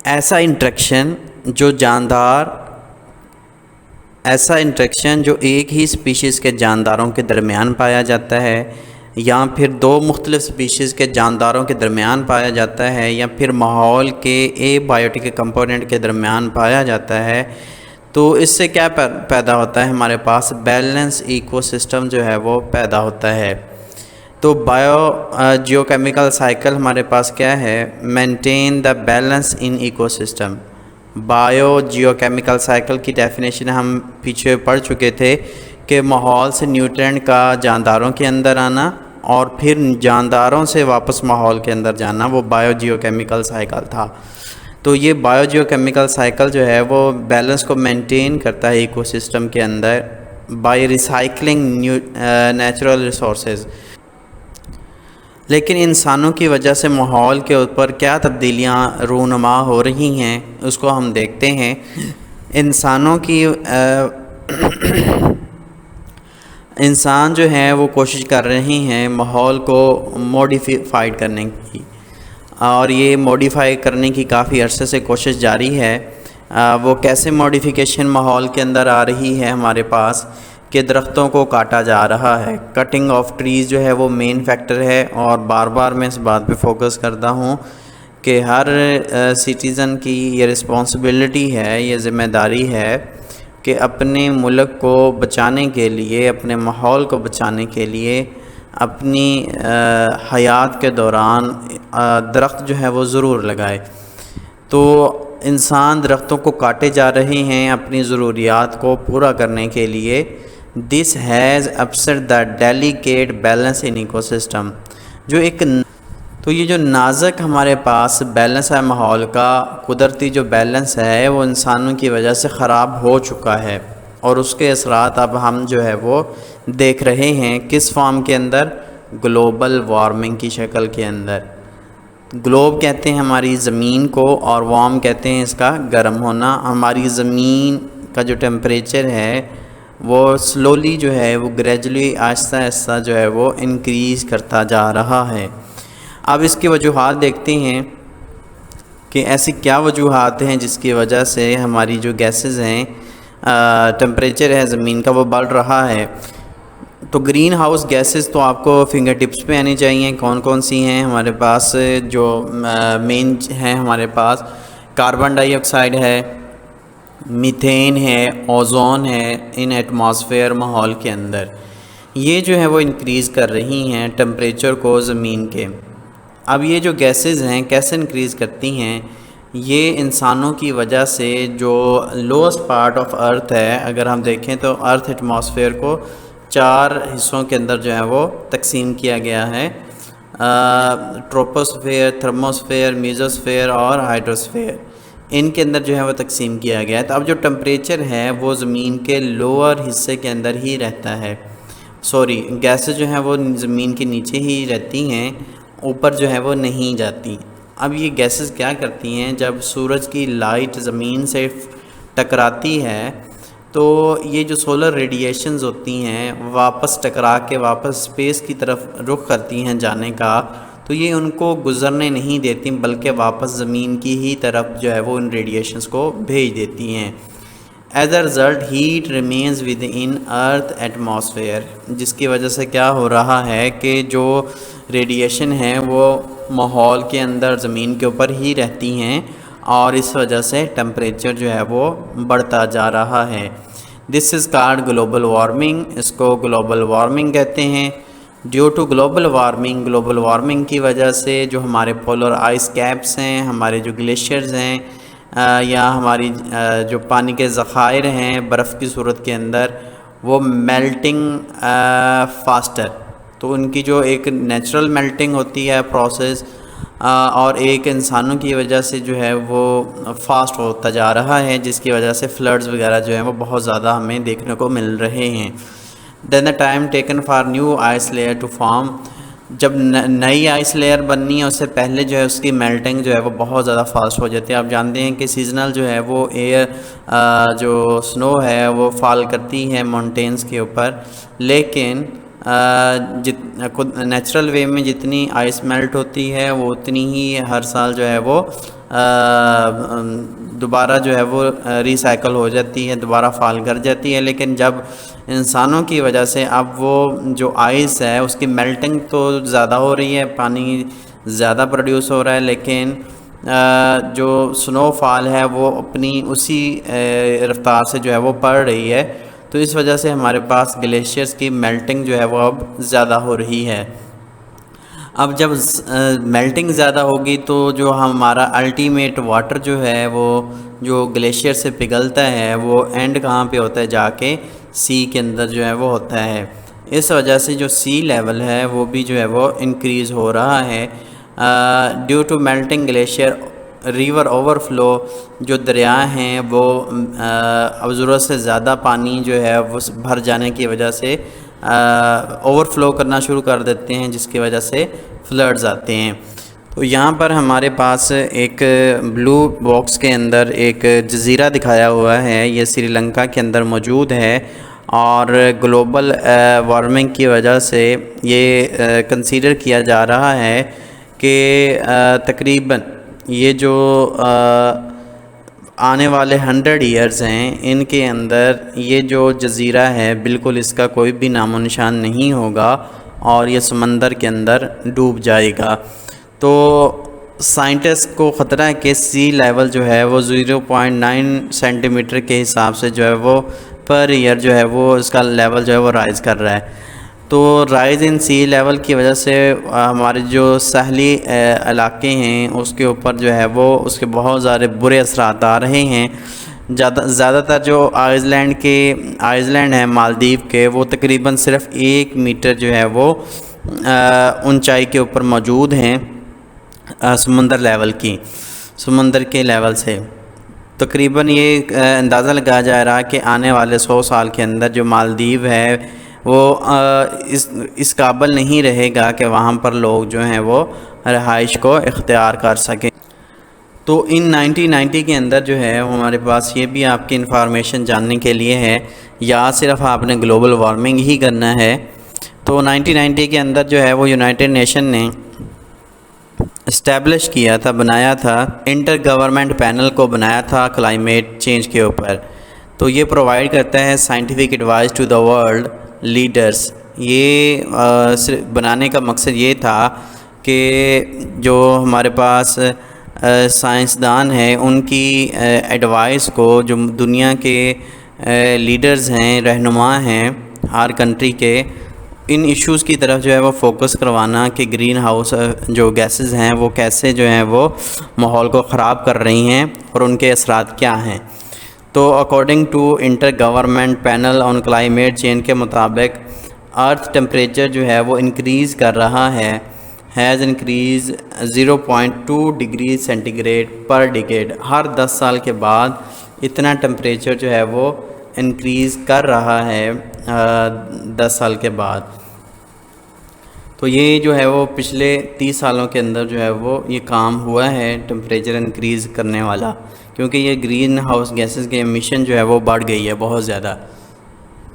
ایسا انٹریکشن جو ایک ہی اسپیشیز کے جانداروں کے درمیان پایا جاتا ہے، یا پھر دو مختلف اسپیشیز کے جانداروں کے درمیان پایا جاتا ہے، یا پھر ماحول کے اے بائیوٹک کمپوننٹ کے درمیان پایا جاتا ہے، تو اس سے کیا پیدا ہوتا ہے؟ ہمارے پاس بیلنس ایکو سسٹم جو ہے وہ پیدا ہوتا ہے۔ تو جیو کیمیکل سائیکل ہمارے پاس کیا ہے؟ Maintain the balance in ecosystem. Geochemical cycle کی ڈیفینیشن ہم پیچھے پڑھ چکے تھے کہ ماحول سے نیوٹرینٹ کا جانداروں کے اندر آنا اور پھر جانداروں سے واپس ماحول کے اندر جانا، وہ جیو کیمیکل سائیکل تھا۔ تو یہ جیو کیمیکل سائیکل جو ہے وہ بیلنس کو مینٹین کرتا ہے ایکو سسٹم کے اندر بائی ریسائکلنگ نیچرل ریسورسز۔ لیکن انسانوں کی وجہ سے ماحول کے اوپر کیا تبدیلیاں رونما ہو رہی ہیں اس کو ہم دیکھتے ہیں۔ انسان جو ہیں وہ کوشش کر رہے ہیں ماحول کو موڈیفائڈ کرنے کی، اور یہ موڈیفائی کرنے کی کافی عرصے سے کوشش جاری ہے۔ وہ کیسے موڈیفیکیشن ماحول کے اندر آ رہی ہے ہمارے پاس کہ درختوں کو کاٹا جا رہا ہے۔ کٹنگ آف ٹریز جو ہے وہ مین فیکٹر ہے، اور بار بار میں اس بات پہ فوکس کرتا ہوں کہ ہر سٹیزن کی یہ رسپانسبلٹی ہے، یہ ذمہ داری ہے کہ اپنے ملک کو بچانے کے لیے، اپنے ماحول کو بچانے کے لیے اپنی حیات کے دوران درخت جو ہے وہ ضرور لگائے۔ تو انسان درختوں کو کاٹے جا رہے ہیں اپنی ضروریات کو پورا کرنے کے لیے۔ This has upset the delicate balance in ecosystem. تو یہ جو نازک ہمارے پاس بیلنس ہے ماحول کا، قدرتی جو بیلنس ہے وہ انسانوں کی وجہ سے خراب ہو چکا ہے، اور اس کے اثرات اب ہم جو ہے وہ دیکھ رہے ہیں۔ کس فارم کے اندر؟ گلوبل وارمنگ کی شکل کے اندر۔ گلوب کہتے ہیں ہماری زمین کو، اور وارم کہتے ہیں اس کا گرم ہونا۔ ہماری زمین کا جو ٹیمپریچر ہے وہ سلولی جو ہے وہ گریجولی آہستہ آہستہ جو ہے وہ انکریز کرتا جا رہا ہے۔ اب اس کی وجوہات دیکھتے ہیں کہ ایسی کیا وجوہات ہیں جس کی وجہ سے ہماری جو گیسز ہیں، ٹیمپریچر ہے زمین کا وہ بڑھ رہا ہے۔ تو گرین ہاؤس گیسز تو آپ کو فنگر ٹپس پہ آنی چاہیے۔ کون کون سی ہیں ہمارے پاس؟ جو مین ہیں ہمارے پاس کاربن ڈائی آکسائڈ ہے، میتھین ہے، اوزون ہے ان ایٹماسفیئر ماحول کے اندر۔ یہ جو ہے وہ انکریز کر رہی ہیں ٹیمپریچر کو زمین کے۔ اب یہ جو گیسز ہیں کیسے انکریز کرتی ہیں؟ یہ انسانوں کی وجہ سے جو لوسٹ پارٹ آف ارتھ ہے، اگر ہم دیکھیں تو ارتھ ایٹماسفیئر کو 4 حصوں کے اندر جو ہے وہ تقسیم کیا گیا ہے: ٹروپوسفیئر، تھرموسفیئر، میزوسفیئر اور ہائیڈروسفیئر۔ ان کے اندر جو ہے وہ تقسیم کیا گیا ہے۔ تو اب جو ٹمپریچر ہے وہ زمین کے لوور حصے کے اندر ہی رہتا ہے، گیسز جو ہیں وہ زمین کے نیچے ہی رہتی ہیں، اوپر جو ہے وہ نہیں جاتی۔ اب یہ گیسز کیا کرتی ہیں؟ جب سورج کی لائٹ زمین سے ٹکراتی ہے تو یہ جو سولر ریڈیشنز ہوتی ہیں واپس ٹکرا کے واپس اسپیس کی طرف رخ کرتی ہیں جانے کا، تو یہ ان کو گزرنے نہیں دیتی بلکہ واپس زمین کی ہی طرف جو ہے وہ ان ریڈیشنز کو بھیج دیتی ہیں۔ As a result heat remains within earth atmosphere, جس کی وجہ سے کیا ہو رہا ہے کہ جو ریڈیشن ہیں وہ ماحول کے اندر زمین کے اوپر ہی رہتی ہیں، اور اس وجہ سے ٹمپریچر جو ہے وہ بڑھتا جا رہا ہے۔ دس از کالڈ گلوبل وارمنگ، اس کو گلوبل وارمنگ کہتے ہیں۔ ڈیو ٹو گلوبل وارمنگ کی وجہ سے جو ہمارے پولر آئس کیپس ہیں، ہمارے جو گلیشیئرز ہیں، یا ہماری جو پانی کے ذخائر ہیں برف کی صورت کے اندر، وہ میلٹنگ فاسٹر، تو ان کی جو ایک نیچرل میلٹنگ ہوتی ہے پروسیس، اور ایک انسانوں کی وجہ سے جو ہے وہ فاسٹ ہوتا جا رہا ہے، جس کی وجہ سے فلڈز وغیرہ جو ہیں وہ بہت زیادہ ہمیں دیکھنے کو مل رہے ہیں۔ Then the time taken for new ice layer to form, جب نئی آئس لیئر بننی ہے اس سے پہلے جو ہے اس کی میلٹنگ جو ہے وہ بہت زیادہ فاسٹ ہو جاتی ہے۔ آپ جانتے ہیں کہ سیزنل جو ہے وہ جو سنو ہے وہ فال کرتی ہے ماؤنٹینز کے اوپر، لیکن نیچرل وے میں جتنی آئس میلٹ ہوتی ہے وہ اتنی ہی ہر سال جو ہے وہ دوبارہ جو ہے وہ ریسائیکل ہو جاتی ہے، دوبارہ فال کر جاتی ہے، لیکن جب انسانوں کی وجہ سے اب وہ جو آئس ہے اس کی میلٹنگ تو زیادہ ہو رہی ہے، پانی زیادہ پروڈیوس ہو رہا ہے، لیکن جو سنو فال ہے وہ اپنی اسی رفتار سے جو ہے وہ پڑ رہی ہے، تو اس وجہ سے ہمارے پاس گلیشیئرز کی میلٹنگ جو ہے وہ اب زیادہ ہو رہی ہے۔ اب جب میلٹنگ زیادہ ہوگی تو جو ہمارا الٹیمیٹ واٹر جو ہے وہ جو گلیشیئر سے پگھلتا ہے وہ اینڈ کہاں پہ ہوتا ہے، جا کے سی کے اندر جو ہے وہ ہوتا ہے۔ اس وجہ سے جو سی لیول ہے وہ بھی جو ہے وہ انکریز ہو رہا ہے due to melting glacier river overflow. جو دریا ہیں وہ اب ضرورت سے زیادہ پانی جو ہے وہ بھر جانے کی وجہ سے اوور فلو کرنا شروع کر دیتے ہیں، جس کی وجہ سے فلڈز آتے ہیں۔ تو یہاں پر ہمارے پاس ایک بلو باکس کے اندر ایک جزیرہ دکھایا ہوا ہے، یہ سری لنکا کے اندر موجود ہے، اور گلوبل وارمنگ کی وجہ سے یہ کنسیڈر کیا جا رہا ہے کہ تقریباً یہ جو آنے والے 100 ایئرز ہیں ان کے اندر یہ جو جزیرہ ہے بالکل اس کا کوئی بھی نام و نشان نہیں ہوگا اور یہ سمندر کے اندر ڈوب جائے گا۔ تو سائنٹسٹ کو خطرہ ہے کہ سی لیول جو ہے وہ 0.9 سینٹی میٹر کے حساب سے جو ہے وہ پر ایئر جو ہے وہ اس کا لیول جو ہے وہ رائز کر رہا ہے۔ تو رائز ان سی لیول کی وجہ سے ہمارے جو ساحلی علاقے ہیں اس کے اوپر جو ہے وہ اس کے بہت سارے برے اثرات آ رہے ہیں۔ زیادہ تر جو آئس لینڈ ہیں مالدیو کے، وہ تقریباً صرف 1 میٹر جو ہے وہ اونچائی کے اوپر موجود ہیں سمندر کے لیول سے۔ تقریباً یہ اندازہ لگایا جا رہا ہے کہ آنے والے 100 سال کے اندر جو مالدیو ہے وہ اس قابل نہیں رہے گا کہ وہاں پر لوگ جو ہیں وہ رہائش کو اختیار کر سکیں۔ تو ان 1990 کے اندر جو ہے ہمارے پاس یہ بھی آپ کی انفارمیشن جاننے کے لیے ہے، یا صرف آپ نے گلوبل وارمنگ ہی کرنا ہے۔ تو 1990 کے اندر جو ہے وہ یونائٹڈ نیشن نے اسٹیبلش کیا تھا، بنایا تھا، انٹر گورنمنٹ پینل کو بنایا تھا کلائمیٹ چینج کے اوپر۔ تو یہ پرووائڈ کرتا ہے scientific advise to the world leaders. یہ بنانے کا مقصد یہ تھا کہ جو ہمارے پاس سائنسدان ہیں ان کی ایڈوائس کو جو دنیا کے لیڈرز ہیں، رہنما ہیں ہر کنٹری کے، ان ایشوز کی طرف جو ہے وہ فوکس کروانا کہ گرین ہاؤس جو گیسز ہیں وہ کیسے جو ہیں وہ ماحول کو خراب کر رہی ہیں اور ان کے اثرات کیا ہیں۔ تو according to intergovernmental panel on climate change کے مطابق ارتھ ٹمپریچر جو ہے وہ انکریز کر رہا ہے، has increase 0.2 degree centigrade per decade. ہر 10 سال کے بعد اتنا ٹمپریچر جو ہے وہ انکریز کر رہا ہے 10 سال کے بعد۔ تو یہ جو ہے وہ پچھلے 30 سالوں کے اندر جو ہے وہ یہ کام ہوا ہے ٹمپریچر انکریز کرنے والا، کیونکہ یہ گرین ہاؤس گیسز کے ایمیشن جو ہے وہ بڑھ گئی ہے بہت زیادہ۔